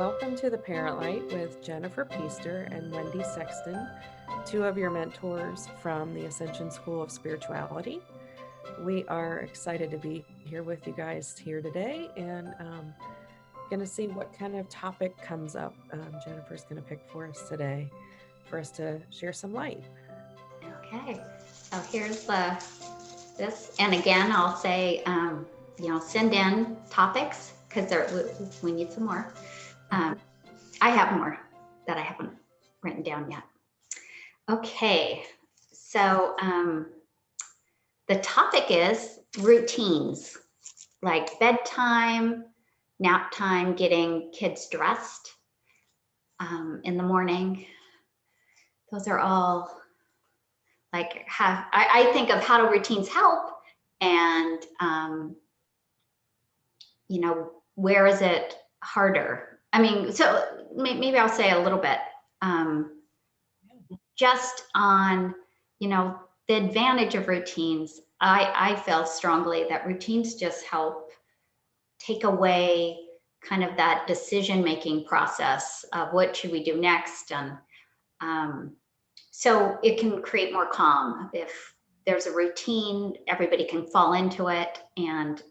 Welcome to the Parent Light with Jennifer Peaster and Wendy Sexton, two of your mentors from the Ascension School of Spirituality. We are excited to be here with you guys here today and going to see what kind of topic comes up. Jennifer's going to pick for us today for us to share some light. Okay, so here's this, and again, I'll say, send in topics because we need some more. I have more that I haven't written down yet. Okay, so the topic is routines, like bedtime, nap time, getting kids dressed in the morning. Those are all like I think of how do routines help, and where is it harder? I mean, so maybe I'll say a little bit just on the advantage of routines. I feel strongly that routines just help take away kind of that decision making process of what should we do next, and so it can create more calm. If there's a routine, everybody can fall into it. And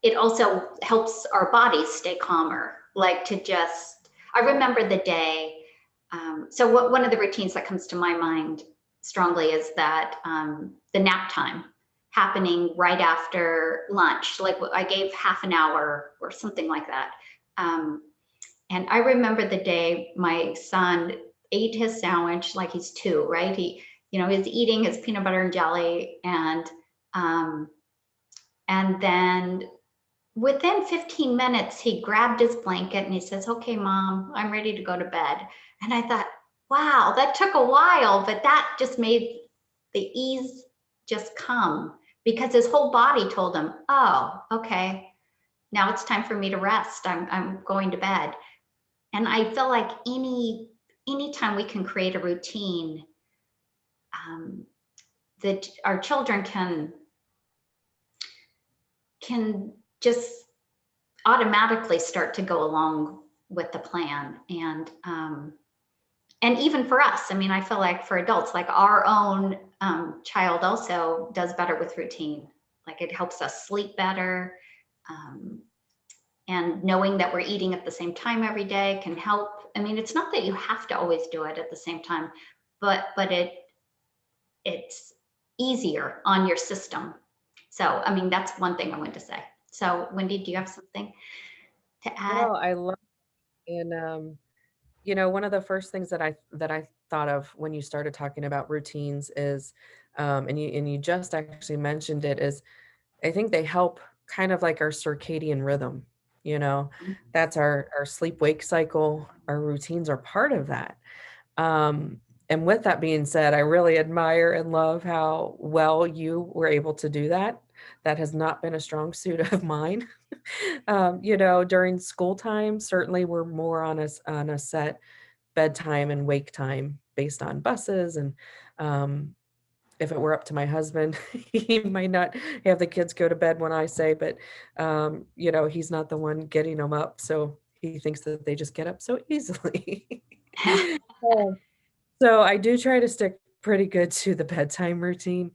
it also helps our bodies stay calmer. Like I remember the day. So one of the routines that comes to my mind strongly is that the nap time happening right after lunch. Like I gave half an hour or something like that. And I remember the day my son ate his sandwich, like he's 2, right? He's eating his peanut butter and jelly, and then within 15 minutes, he grabbed his blanket and he says, "Okay, Mom, I'm ready to go to bed." And I thought, wow, that took a while, but that just made the ease just come, because his whole body told him, "Oh, okay, now it's time for me to rest. I'm going to bed." And I feel like anytime we can create a routine, that our children can just automatically start to go along with the plan. And even for us, I mean, I feel like for adults, like our own child also does better with routine. Like it helps us sleep better. And knowing that we're eating at the same time every day can help. I mean, it's not that you have to always do it at the same time, but it's easier on your system. So, I mean, that's one thing I wanted to say. So, Wendy, do you have something to add? No, I love and one of the first things that I thought of when you started talking about routines is and you just actually mentioned it, is I think they help kind of like our circadian rhythm, you know, that's our sleep wake cycle. Our routines are part of that. And with that being said, I really admire and love how well you were able to do that. That has not been a strong suit of mine. During school time, certainly we're more on a set bedtime and wake time based on buses. And if it were up to my husband, he might not have the kids go to bed when I say, but he's not the one getting them up. So he thinks that they just get up so easily. Um, so I do try to stick pretty good to the bedtime routine.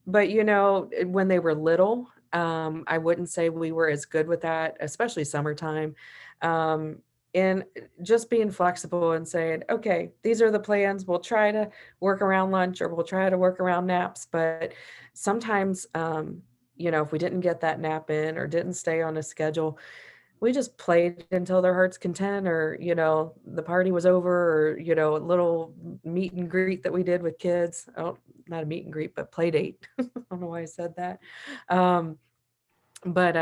But when they were little, I wouldn't say we were as good with that, especially summertime. And just being flexible and saying, okay, these are the plans. We'll try to work around lunch, or we'll try to work around naps. But sometimes, if we didn't get that nap in or didn't stay on a schedule, we just played until their heart's content, or the party was over, or a little meet and greet that we did with kids. Oh, not a meet and greet, but play date. I don't know why I said that. um but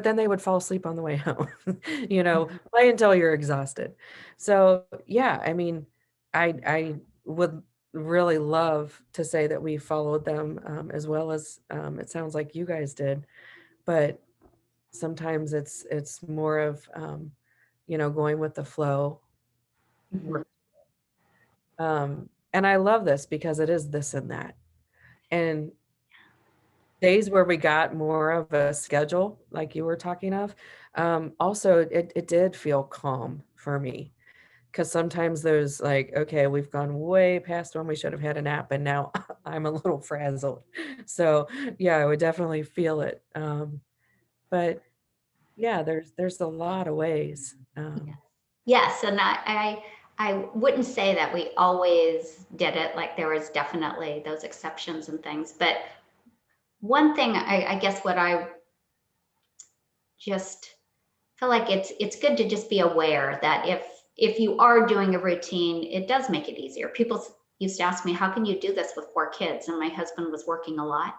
then they would fall asleep on the way home. Play until you're exhausted. So yeah, I mean, I would really love to say that we followed them, as well as it sounds like you guys did. But sometimes it's more of going with the flow. Mhm. And I love this because it is this and that. And days where we got more of a schedule, like you were talking of, also it did feel calm for me. 'Cause sometimes there's like, okay, we've gone way past when we should have had a nap, and now I'm a little frazzled. So, yeah, I would definitely feel it. But yeah, there's a lot of ways. Yes, and I wouldn't say that we always did it. Like there was definitely those exceptions and things. But one thing I guess what I just feel like it's good to just be aware that if you are doing a routine, it does make it easier. People used to ask me, how can you do this with 4 kids? And my husband was working a lot.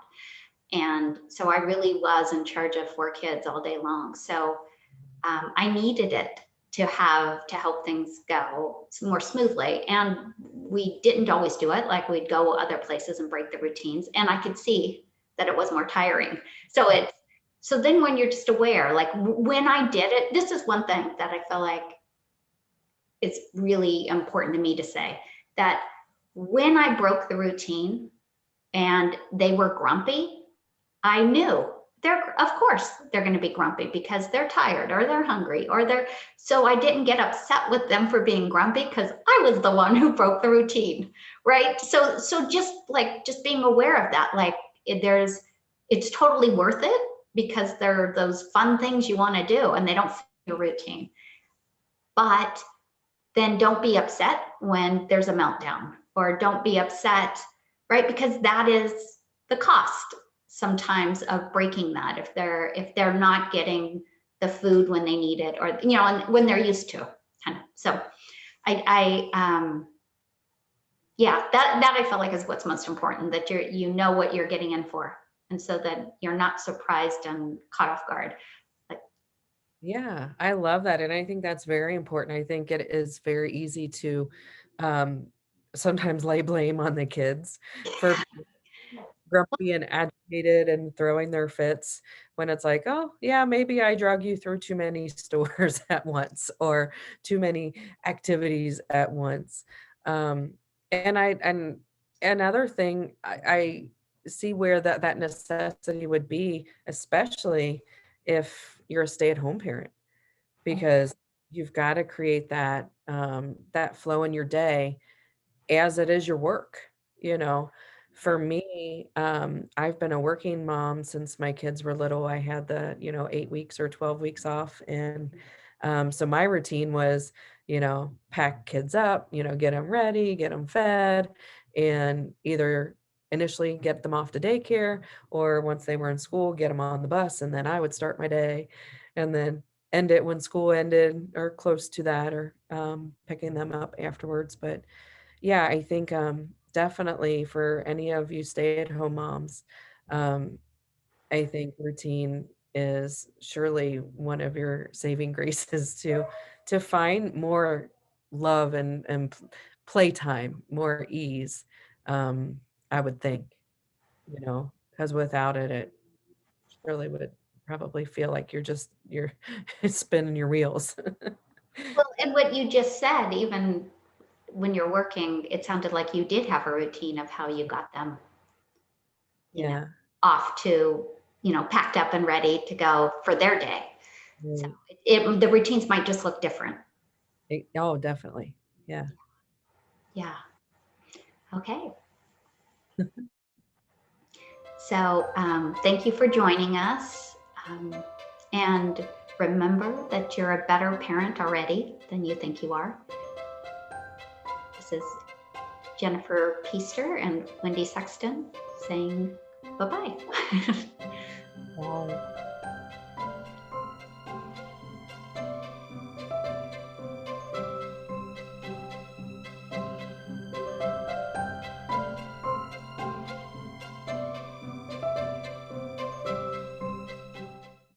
And so I really was in charge of 4 kids all day long. So I needed it to help things go more smoothly. And we didn't always do it. Like we'd go other places and break the routines. And I could see that it was more tiring. So so then when you're just aware, like when I did it, this is one thing that I feel like it's really important to me to say that when I broke the routine and they were grumpy, I knew of course they're going to be grumpy because they're tired or they're hungry or so I didn't get upset with them for being grumpy because I was the one who broke the routine, right? So just being aware of that, like it's totally worth it because there are those fun things you want to do and they don't fit your routine. But then don't be upset when there's a meltdown, or don't be upset, right? Because that is the cost sometimes of breaking that, if they're not getting the food when they need it, or and when they're used to kind of. So I yeah, that I feel like is what's most important, that you know what you're getting in for, and so that you're not surprised and caught off guard. Like, Yeah, I love that, and I think that's very important. I think it is very easy to, um, sometimes lay blame on the kids for grumpy and agitated and throwing their fits when it's like, "Oh, yeah, maybe I drug you through too many stores at once or too many activities at once." Um, and another thing, I see where that necessity would be, especially if you're a stay-at-home parent, because you've gotta create that flow in your day as it is your work, you know? For me, I've been a working mom since my kids were little. I had the, 8 weeks or 12 weeks off, and, so my routine was, pack kids up, get them ready, get them fed, and either initially get them off to daycare, or once they were in school, get them on the bus, and then I would start my day, and then end it when school ended or close to that, or, picking them up afterwards. But yeah, I think, definitely for any of you stay-at-home moms, um, I think routine is surely one of your saving graces to find more love and playtime, more ease, I would think, because without it, it surely would probably feel like you're spinning your wheels. well, and what you just said, even when you're working, it sounded like you did have a routine of how you got them, you know, Yeah, off to, packed up and ready to go for their day. So right. the routines might just look different. Oh, definitely. Yeah. Yeah. Okay. So thank you for joining us. And remember that you're a better parent already than you think you are. This is Jennifer Peaster and Wendy Sexton saying bye bye. Wow.